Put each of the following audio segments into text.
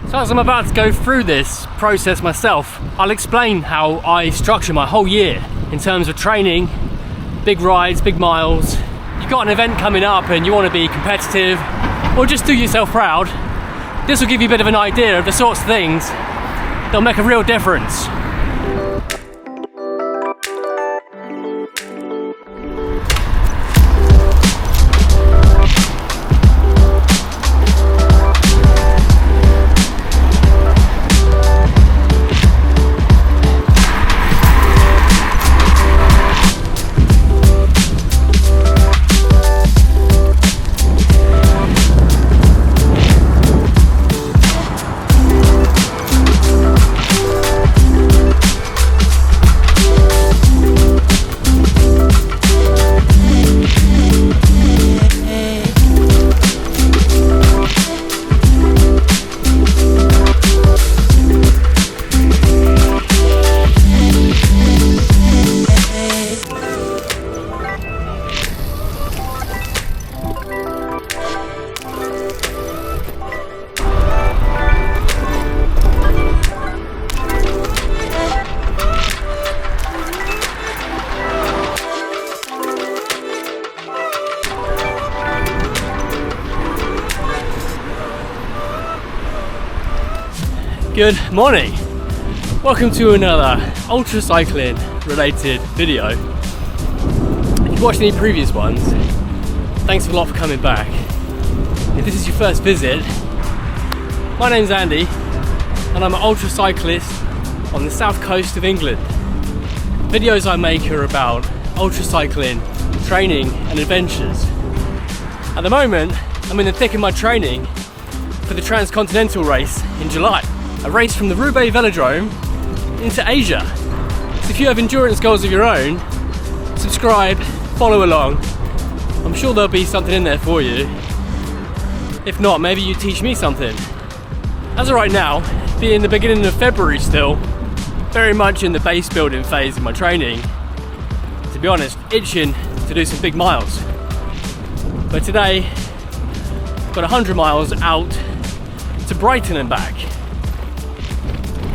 So as I'm about to go through this process myself, I'll explain how I structure my whole year in terms of training, big rides, big miles. You've got an event coming up and you want to be competitive or just do yourself proud. This will give you a bit of an idea of the sorts of things that'll make a real difference. Good morning! Welcome to another ultra cycling related video. If you've watched any previous ones, thanks a lot for coming back. If this is your first visit, my name's Andy and I'm an ultra cyclist on the south coast of England. Videos I make are about ultra cycling, training and adventures. At the moment, I'm in the thick of my training for the Transcontinental race in July. A race from the Roubaix Velodrome into Asia. So if you have endurance goals of your own, subscribe, follow along. I'm sure there'll be something in there for you. If not, maybe you teach me something. As of right now, being the beginning of February still, very much in the base building phase of my training, to be honest, itching to do some big miles. But today, I've got 100 miles out to Brighton and back.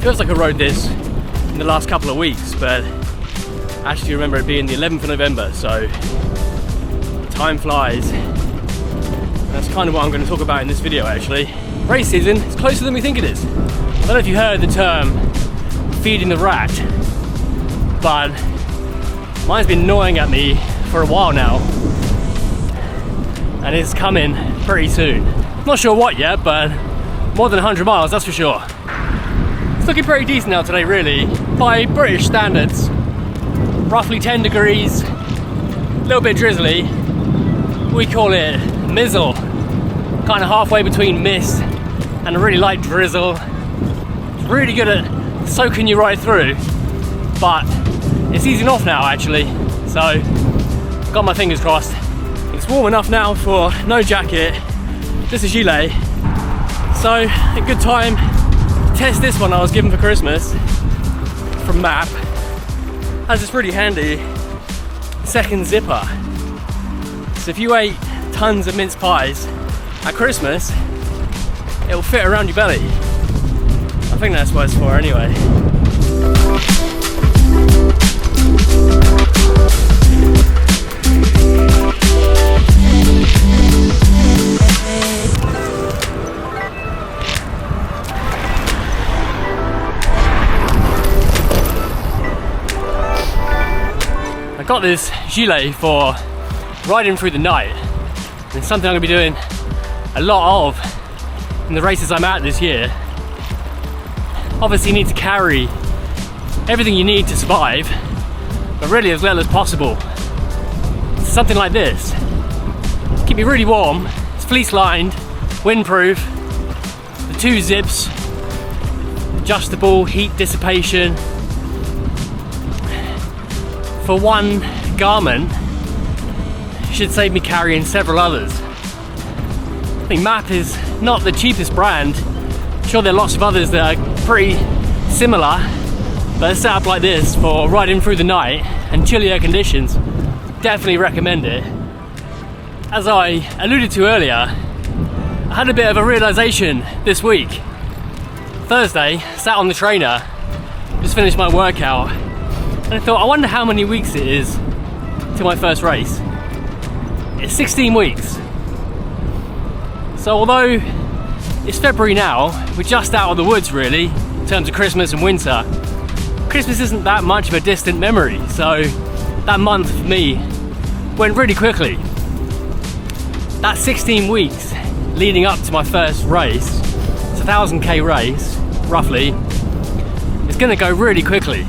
Feels like I rode this in the last couple of weeks, but I actually remember it being the 11th of November, so time flies. And that's kind of what I'm going to talk about in this video actually. Race season is closer than we think it is. I don't know if you heard the term feeding the rat, but mine's been gnawing at me for a while now and it's coming pretty soon. Not sure what yet, but more than 100 miles, that's for sure. It's looking pretty decent out today really, by British standards. Roughly 10 degrees, a little bit drizzly. We call it mizzle, kind of halfway between mist and a really light drizzle. It's really good at soaking you right through, but it's easing off now actually, so got my fingers crossed. It's warm enough now for no jacket, just a gilet, so a good time test this one I was given for Christmas from MAP. Has this really handy second zipper. So if you ate tons of mince pies at Christmas, it'll fit around your belly. I think that's what it's for anyway. I got this gilet for riding through the night. It's something I'm going to be doing a lot of in the races I'm at this year. Obviously you need to carry everything you need to survive, but really as little as possible. Something like this. Keep me really warm, it's fleece lined, windproof, the 2 zips, adjustable heat dissipation. For one garment, should save me carrying several others. I think MAP is not the cheapest brand. I'm sure there are lots of others that are pretty similar, but a setup like this for riding through the night and chillier conditions, definitely recommend it. As I alluded to earlier, I had a bit of a realization this week. Thursday, sat on the trainer, just finished my workout, and I thought, I wonder how many weeks it is to my first race. It's 16 weeks. So although it's February now, we're just out of the woods really, in terms of Christmas and winter. Christmas isn't that much of a distant memory, so that month for me went really quickly. That 16 weeks leading up to my first race, it's a 1,000k race, roughly, it's gonna go really quickly.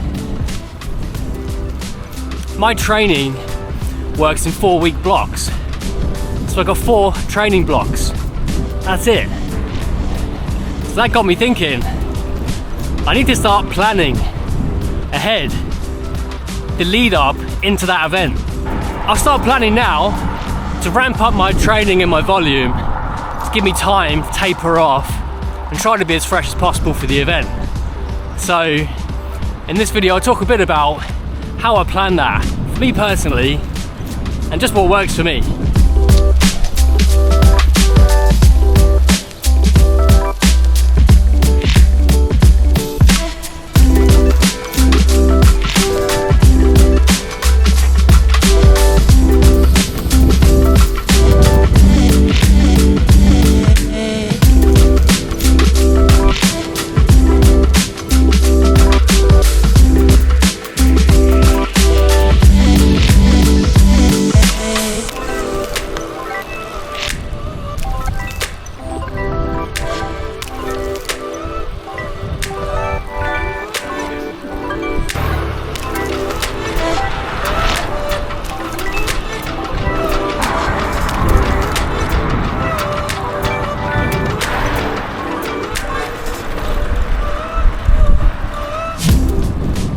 My training works in 4-week blocks. So I got 4 training blocks. That's it. So that got me thinking, I need to start planning ahead the lead up into that event. I'll start planning now to ramp up my training and my volume to give me time to taper off and try to be as fresh as possible for the event. So in this video I'll talk a bit about how I plan that for me personally and just what works for me.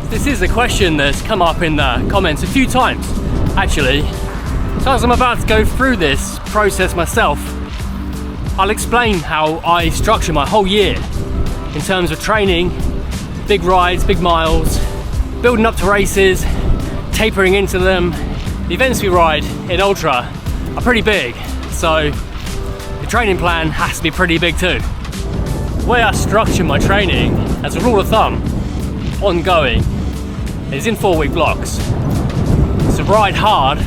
This is a question that's come up in the comments a few times, actually. So as I'm about to go through this process myself, I'll explain how I structure my whole year in terms of training, big rides, big miles, building up to races, tapering into them. The events we ride in Ultra are pretty big, so the training plan has to be pretty big too. The way I structure my training, as a rule of thumb, ongoing, is in 4-week blocks. So ride hard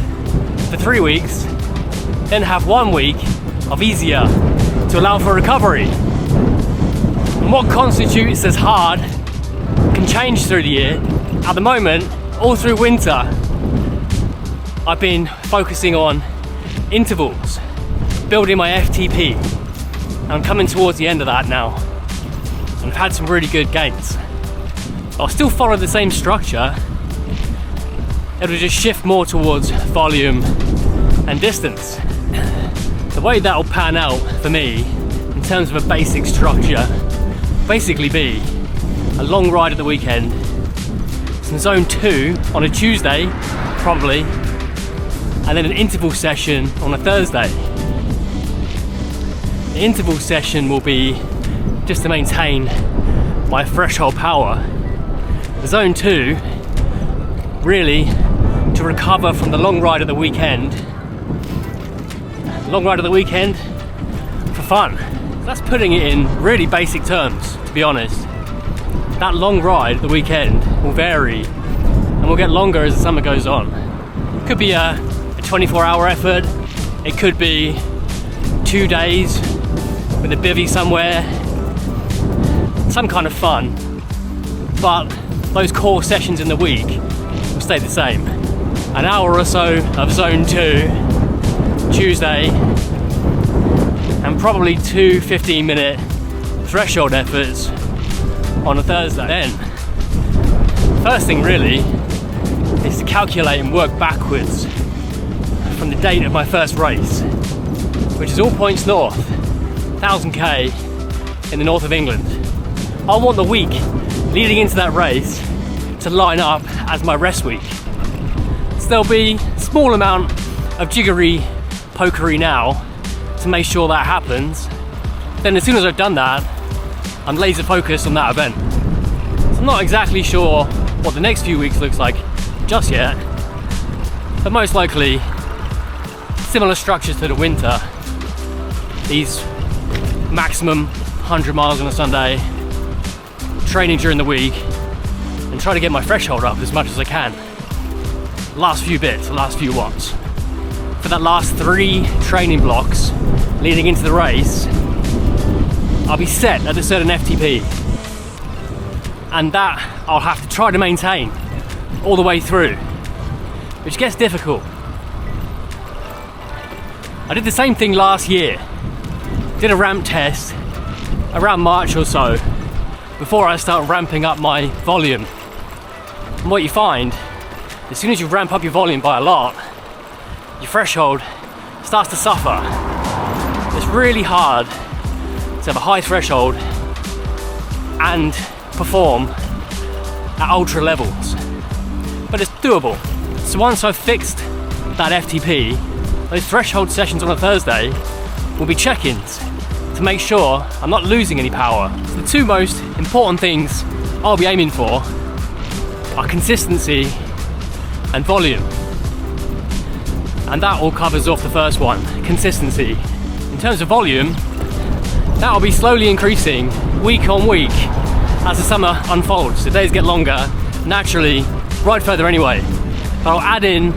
for 3 weeks, then have 1 week of easier to allow for recovery. And what constitutes as hard can change through the year. At the moment, all through winter, I've been focusing on intervals, building my FTP, and I'm coming towards the end of that now. And I've had some really good gains. I'll still follow the same structure. It'll just shift more towards volume and distance. The way that'll pan out for me in terms of a basic structure, basically be a long ride at the weekend, some zone 2 on a Tuesday, probably, and then an interval session on a Thursday. The interval session will be just to maintain my threshold power. The zone 2, really to recover from the long ride of the weekend. Long ride of the weekend for fun. That's putting it in really basic terms, to be honest. That long ride of the weekend will vary and will get longer as the summer goes on. It could be a 24-hour effort. It could be 2 days with a bivvy somewhere. Some kind of fun. But those core sessions in the week will stay the same. An hour or so of zone 2, Tuesday, and probably 2 15-minute threshold efforts on a Thursday. Then, first thing really is to calculate and work backwards from the date of my first race, which is all points north, 1,000k in the north of England. I want the week leading into that race to line up as my rest week. So there'll be a small amount of jiggery pokery now to make sure that happens. Then as soon as I've done that, I'm laser focused on that event. So I'm not exactly sure what the next few weeks looks like just yet, but most likely similar structures to the winter. These maximum 100 miles on a Sunday, training during the week and try to get my threshold up as much as I can. Last few bits, the last few watts. For that last 3 training blocks leading into the race, I'll be set at a certain FTP. And that I'll have to try to maintain all the way through, which gets difficult. I did the same thing last year. Did a ramp test around March or so before I start ramping up my volume. And what you find, as soon as you ramp up your volume by a lot, your threshold starts to suffer. It's really hard to have a high threshold and perform at ultra levels, but it's doable. So once I've fixed that FTP, those threshold sessions on a Thursday will be check-ins to make sure I'm not losing any power. So the 2 most important things I'll be aiming for are consistency and volume, and that all covers off the first one, consistency. In terms of volume, that will be slowly increasing week on week as the summer unfolds. The days get longer, naturally, ride further anyway, but I'll add in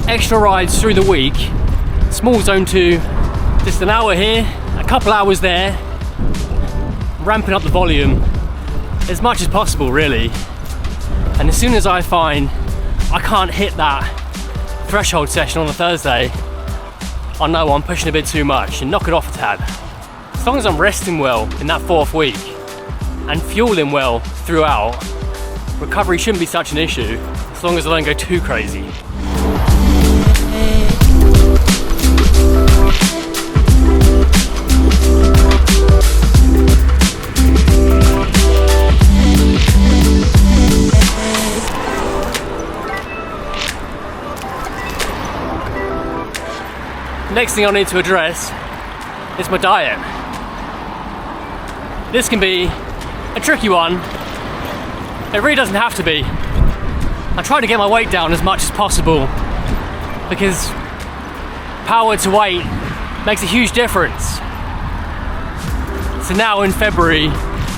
extra rides through the week, small zone 2, just an hour here, a couple hours there, ramping up the volume as much as possible really. And as soon as I find I can't hit that threshold session on a Thursday, I know I'm pushing a bit too much and knock it off a tad. As long as I'm resting well in that 4th week and fueling well throughout, recovery shouldn't be such an issue, as long as I don't go too crazy. Next thing I need to address is my diet. This can be a tricky one. It really doesn't have to be. I try to get my weight down as much as possible because power to weight makes a huge difference. So now in February,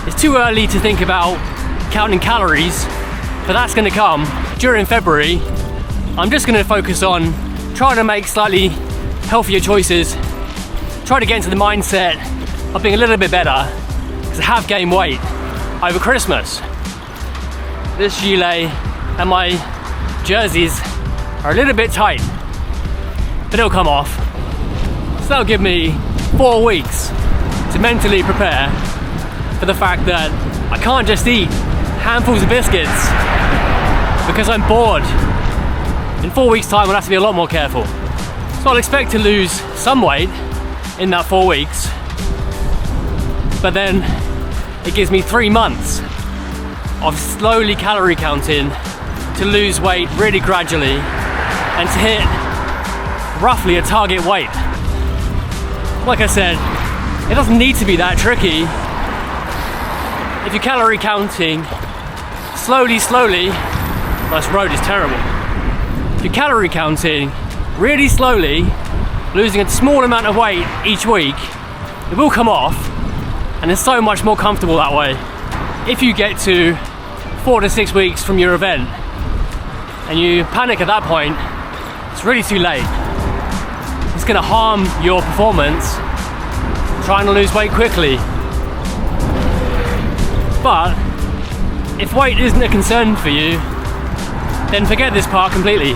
it's too early to think about counting calories, but that's going to come during February. I'm just going to focus on trying to make slightly healthier choices, try to get into the mindset of being a little bit better, because I have gained weight over Christmas. This gilet and my jerseys are a little bit tight, but it'll come off. So that'll give me 4 weeks to mentally prepare for the fact that I can't just eat handfuls of biscuits because I'm bored. In 4 weeks' time, I'll have to be a lot more careful. So I'll expect to lose some weight in that 4 weeks, but then it gives me 3 months of slowly calorie counting to lose weight really gradually and to hit roughly a target weight. Like I said, it doesn't need to be that tricky. If you're calorie counting slowly, well, this road is terrible. If you're calorie counting really slowly, losing a small amount of weight each week, it will come off, and it's so much more comfortable that way. If you get to 4 to 6 weeks from your event and you panic at that point, it's really too late. It's going to harm your performance trying to lose weight quickly. But if weight isn't a concern for you, then forget this part completely.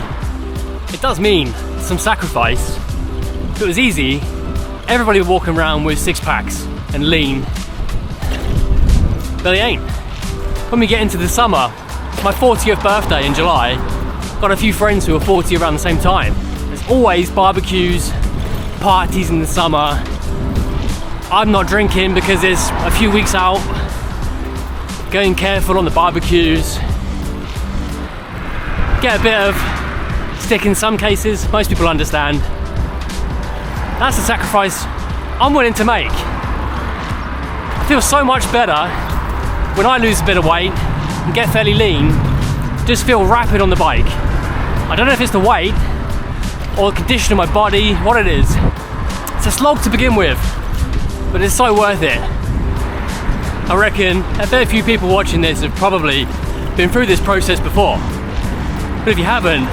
It does mean some sacrifice. If it was easy, everybody would walk around with 6 packs and lean, but they ain't. When we get into the summer, my 40th birthday in July, got a few friends who are 40 around the same time. There's always barbecues, parties in the summer. I'm not drinking because it's a few weeks out, going careful on the barbecues. Get a bit of stick in some cases, most people understand. That's a sacrifice I'm willing to make. I feel so much better when I lose a bit of weight and get fairly lean, just feel rapid on the bike. I don't know if it's the weight or the condition of my body, what it is. It's a slog to begin with, but it's so worth it. I reckon a fair few people watching this have probably been through this process before. But if you haven't,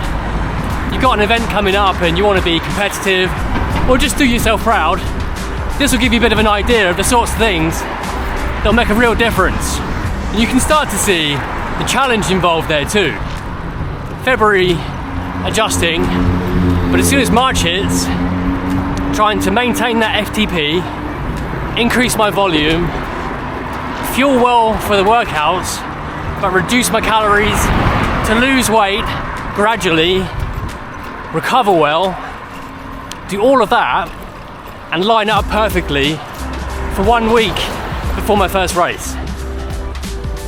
you've got an event coming up and you want to be competitive or just do yourself proud, this will give you a bit of an idea of the sorts of things that'll make a real difference. And you can start to see the challenge involved there too. February adjusting, but as soon as March hits, trying to maintain that FTP, increase my volume, fuel well for the workouts, but reduce my calories, to lose weight gradually, recover well, do all of that and line up perfectly for 1 week before my first race.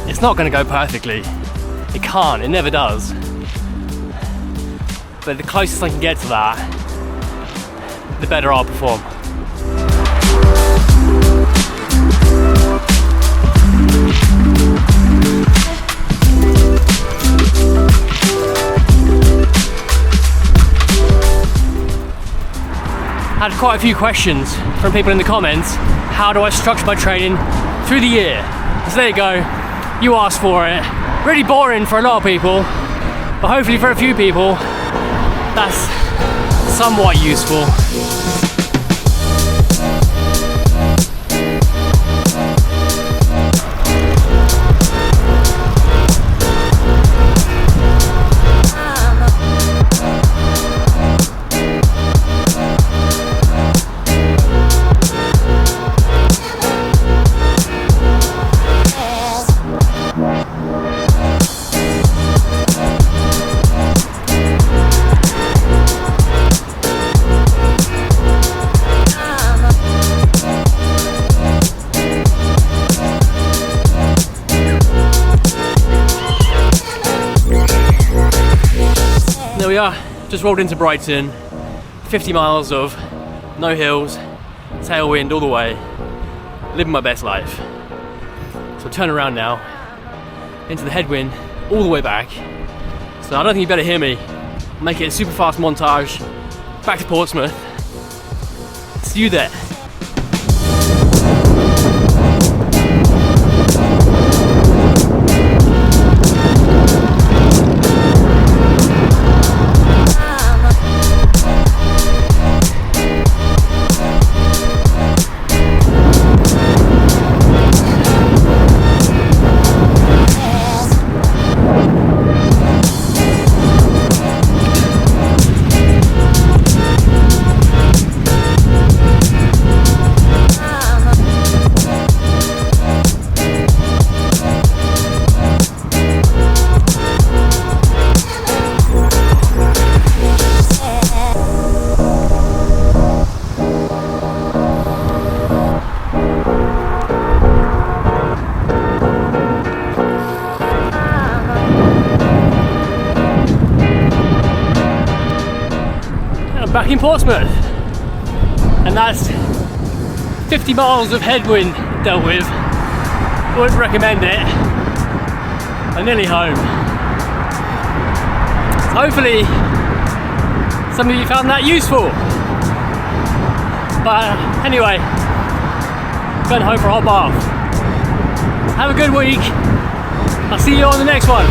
It's not going to go perfectly. It can't, it never does. But the closest I can get to that, the better I'll perform. Had quite a few questions from people in the comments. How do I structure my training through the year? So there you go, you asked for it. Really boring for a lot of people, but hopefully for a few people, that's somewhat useful. There we are, just rolled into Brighton, 50 miles of no hills, tailwind all the way, living my best life. So I'll turn around now, into the headwind, all the way back. So I don't think you better hear me. Make it a super fast montage, back to Portsmouth. See you there. Back in Portsmouth, and that's 50 miles of headwind dealt with. Wouldn't recommend it. I'm nearly home. So hopefully some of you found that useful. But anyway, going home for a hot bath. Have a good week. I'll see you on the next one.